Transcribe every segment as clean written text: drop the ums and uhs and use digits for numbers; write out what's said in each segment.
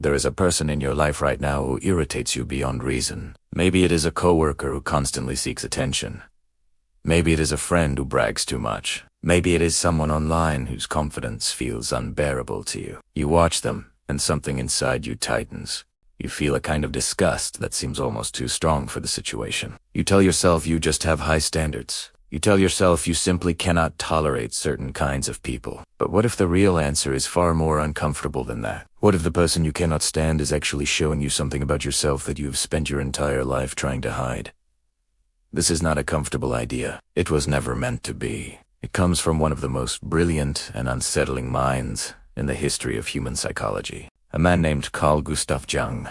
There is a person in your life right now who irritates you beyond reason. Maybe it is a coworker who constantly seeks attention. Maybe it is a friend who brags too much. Maybe it is someone online whose confidence feels unbearable to you. You watch them, and something inside you tightens. You feel a kind of disgust that seems almost too strong for the situation. You tell yourself you just have high standards. You tell yourself you simply cannot tolerate certain kinds of people. But what if the real answer is far more uncomfortable than that? What if the person you cannot stand is actually showing you something about yourself that you have spent your entire life trying to hide? This is not a comfortable idea. It was never meant to be. It comes from one of the most brilliant and unsettling minds in the history of human psychology, a man named Carl Gustav Jung.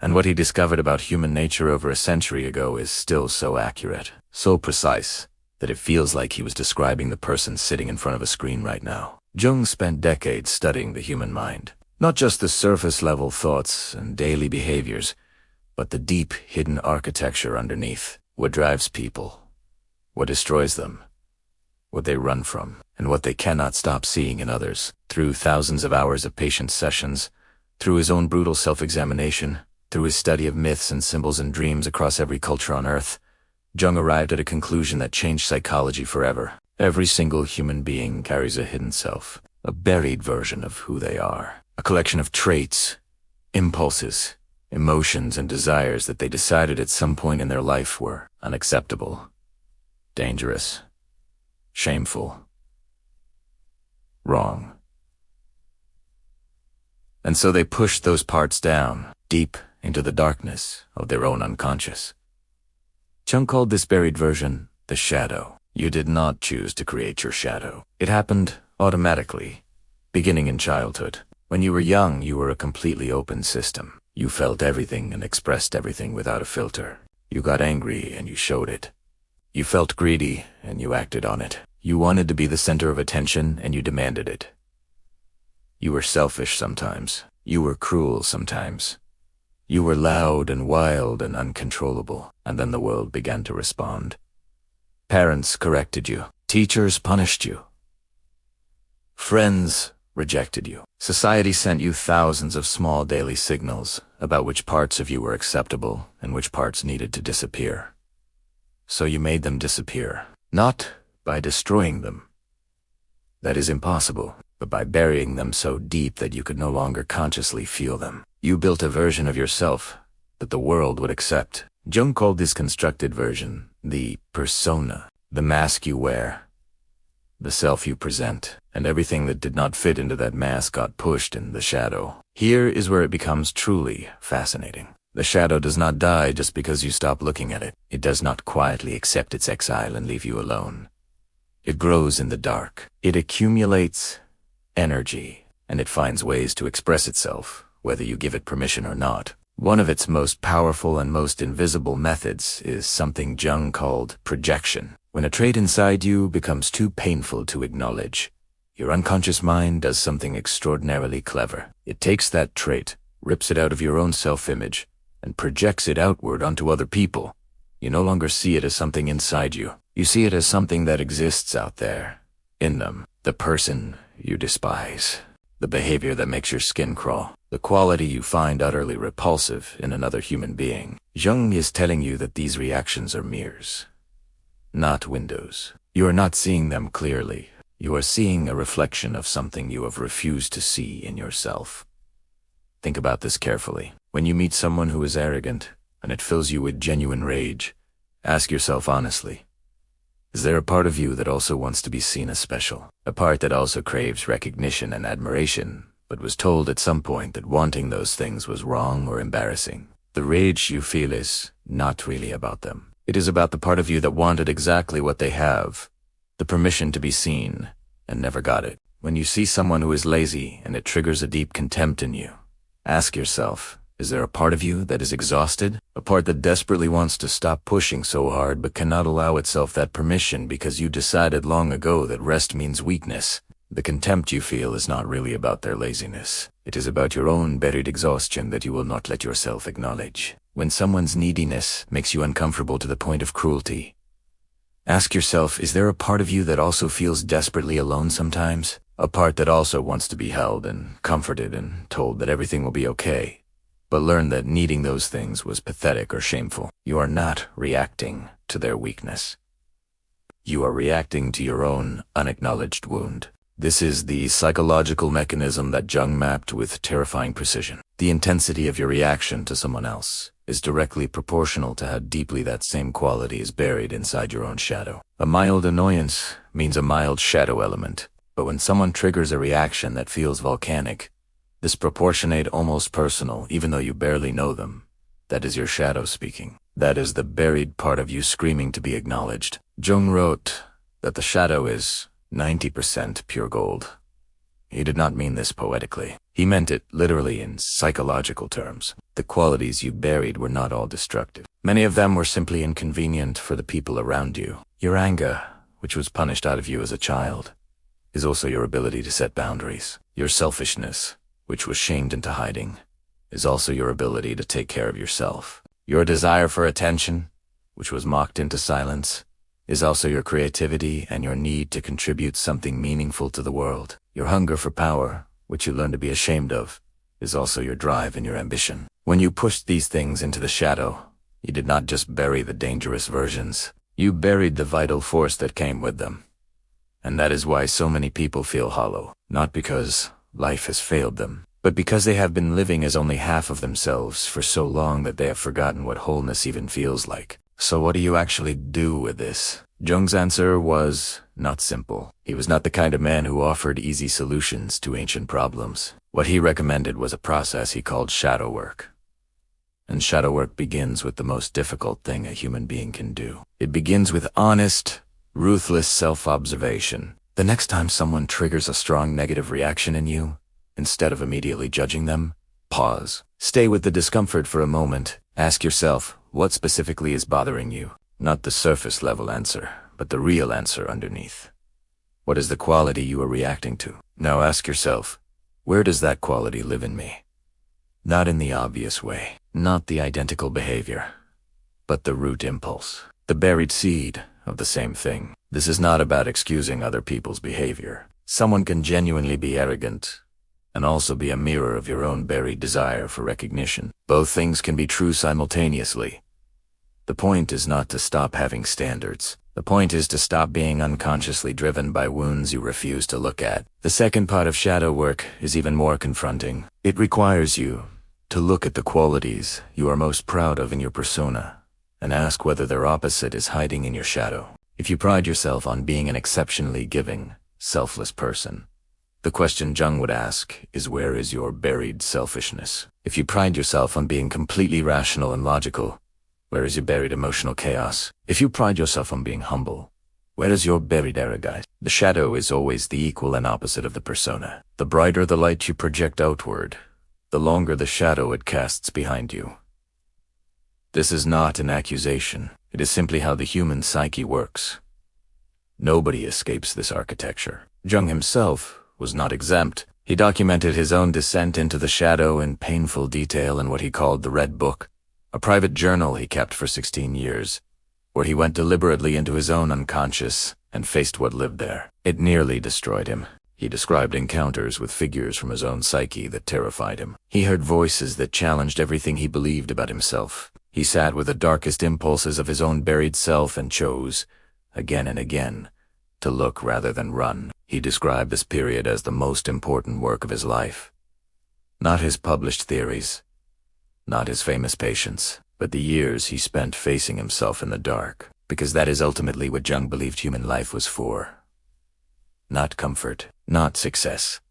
And what he discovered about human nature over a century ago is still so accurate, so precise, that it feels like he was describing the person sitting in front of a screen right now. Jung spent decades studying the human mind, not just the surface-level thoughts and daily behaviors, but the deep, hidden architecture underneath. What drives people, what destroys them, what they run from, and what they cannot stop seeing in others. Through thousands of hours of patient sessions, through his own brutal self-examination, through his study of myths and symbols and dreams across every culture on Earth, Jung arrived at a conclusion that changed psychology forever. Every single human being carries a hidden self, a buried version of who they are, a collection of traits, impulses, emotions, and desires that they decided at some point in their life were unacceptable, dangerous, shameful, wrong. And so they pushed those parts down, deep into the darkness of their own unconscious. Jung called this buried version the shadow. You did not choose to create your shadow. It happened automatically, beginning in childhood. When you were young, you were a completely open system. You felt everything and expressed everything without a filter. You got angry and you showed it. You felt greedy and you acted on it. You wanted to be the center of attention and you demanded it. You were selfish sometimes. You were cruel sometimes. You were loud and wild and uncontrollable, and then the world began to respond. Parents corrected you. Teachers punished you. Friends rejected you. Society sent you thousands of small daily signals about which parts of you were acceptable and which parts needed to disappear. So you made them disappear, not by destroying them. That is impossible, but by burying them so deep that you could no longer consciously feel them. You built a version of yourself that the world would accept. Jung called this constructed version the persona, the mask you wear, the self you present, and everything that did not fit into that mask got pushed in the shadow. Here is where it becomes truly fascinating. The shadow does not die just because you stop looking at it. It does not quietly accept its exile and leave you alone. It grows in the dark. It accumulates energy, and it finds ways to express itself, whether you give it permission or not. One of its most powerful and most invisible methods is something Jung called projection. When a trait inside you becomes too painful to acknowledge, your unconscious mind does something extraordinarily clever. It takes that trait, rips it out of your own self-image, and projects it outward onto other people. You no longer see it as something inside you. You see it as something that exists out there, in them. The person you despise, the behavior that makes your skin crawl, the quality you find utterly repulsive in another human being. Jung is telling you that these reactions are mirrors, not windows. You are not seeing them clearly. You are seeing a reflection of something you have refused to see in yourself. Think about this carefully. When you meet someone who is arrogant, and it fills you with genuine rage, ask yourself honestly, is there a part of you that also wants to be seen as special? A part that also craves recognition and admiration, but was told at some point that wanting those things was wrong or embarrassing? The rage you feel is not really about them. It is about the part of you that wanted exactly what they have, the permission to be seen, and never got it. When you see someone who is lazy and it triggers a deep contempt in you, ask yourself, is there a part of you that is exhausted? A part that desperately wants to stop pushing so hard but cannot allow itself that permission because you decided long ago that rest means weakness. The contempt you feel is not really about their laziness. It is about your own buried exhaustion that you will not let yourself acknowledge. When someone's neediness makes you uncomfortable to the point of cruelty, ask yourself, is there a part of you that also feels desperately alone sometimes? A part that also wants to be held and comforted and told that everything will be okay, but learned that needing those things was pathetic or shameful. You are not reacting to their weakness. You are reacting to your own unacknowledged wound. This is the psychological mechanism that Jung mapped with terrifying precision. The intensity of your reaction to someone else is directly proportional to how deeply that same quality is buried inside your own shadow. A mild annoyance means a mild shadow element, but when someone triggers a reaction that feels volcanic, disproportionate, almost personal, even though you barely know them, that is your shadow speaking. That is the buried part of you screaming to be acknowledged. Jung wrote that the shadow is 90% pure gold. He did not mean this poetically. He meant it literally in psychological terms. The qualities you buried were not all destructive. Many of them were simply inconvenient for the people around you. Your anger, which was punished out of you as a child, is also your ability to set boundaries. Your selfishness, which was shamed into hiding, is also your ability to take care of yourself. Your desire for attention, which was mocked into silence, is also your creativity and your need to contribute something meaningful to the world. Your hunger for power, which you learn to be ashamed of, is also your drive and your ambition. When you pushed these things into the shadow, you did not just bury the dangerous versions. You buried the vital force that came with them. And that is why so many people feel hollow, not because life has failed them, but because they have been living as only half of themselves for so long that they have forgotten what wholeness even feels like. So what do you actually do with this? Jung's answer was not simple. He was not the kind of man who offered easy solutions to ancient problems. What he recommended was a process he called shadow work. And shadow work begins with the most difficult thing a human being can do. It begins with honest, ruthless self-observation. The next time someone triggers a strong negative reaction in you, instead of immediately judging them, pause. Stay with the discomfort for a moment. Ask yourself, what specifically is bothering you? Not the surface level answer, but the real answer underneath. What is the quality you are reacting to? Now ask yourself, where does that quality live in me? Not in the obvious way, not the identical behavior, but the root impulse, the buried seed of the same thing. This is not about excusing other people's behavior. Someone can genuinely be arrogant and also be a mirror of your own buried desire for recognition. Both things can be true simultaneously. The point is not to stop having standards. The point is to stop being unconsciously driven by wounds you refuse to look at. The second part of shadow work is even more confronting. It requires you to look at the qualities you are most proud of in your persona and ask whether their opposite is hiding in your shadow. If you pride yourself on being an exceptionally giving, selfless person, the question Jung would ask is, where is your buried selfishness? If you pride yourself on being completely rational and logical, where is your buried emotional chaos? If you pride yourself on being humble, where is your buried arrogance? The shadow is always the equal and opposite of the persona. The brighter the light you project outward, the longer the shadow it casts behind you. This is not an accusation. It is simply how the human psyche works. Nobody escapes this architecture. Jung himself was not exempt. He documented his own descent into the shadow in painful detail in what he called the Red Book, a private journal he kept for 16 years, where he went deliberately into his own unconscious and faced what lived there. It nearly destroyed him. He described encounters with figures from his own psyche that terrified him. He heard voices that challenged everything he believed about himself. He sat with the darkest impulses of his own buried self and chose, again and again, to look rather than run. He described this period as the most important work of his life. Not his published theories, not his famous patience, but the years he spent facing himself in the dark, because that is ultimately what Jung believed human life was for. Not comfort, not success,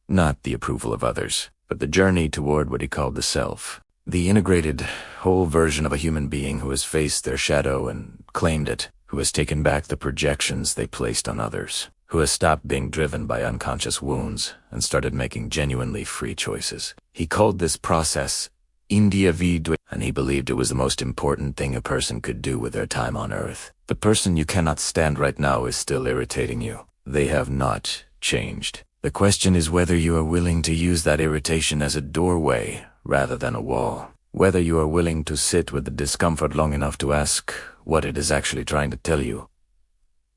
not the approval of others, but the journey toward what he called the self, the integrated, whole version of a human being who has faced their shadow and claimed it, who has taken back the projections they placed on others, who has stopped being driven by unconscious wounds and started making genuinely free choices. He called this process individual, and he believed it was the most important thing a person could do with their time on Earth. The person you cannot stand right now is still irritating you. They have not changed. The question is whether you are willing to use that irritation as a doorway rather than a wall. Whether you are willing to sit with the discomfort long enough to ask what it is actually trying to tell you.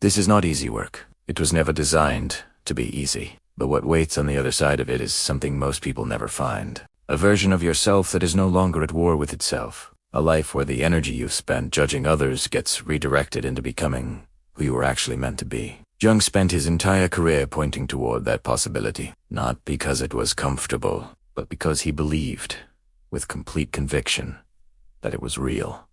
This is not easy work. It was never designed to be easy. But what waits on the other side of it is something most people never find. A version of yourself that is no longer at war with itself. A life where the energy you've spent judging others gets redirected into becoming who you were actually meant to be. Jung spent his entire career pointing toward that possibility, not because it was comfortable, but because he believed, with complete conviction, that it was real.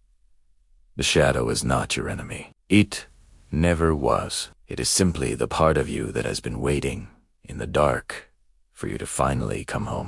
The shadow is not your enemy. It never was. It is simply the part of you that has been waiting, in the dark, for you to finally come home.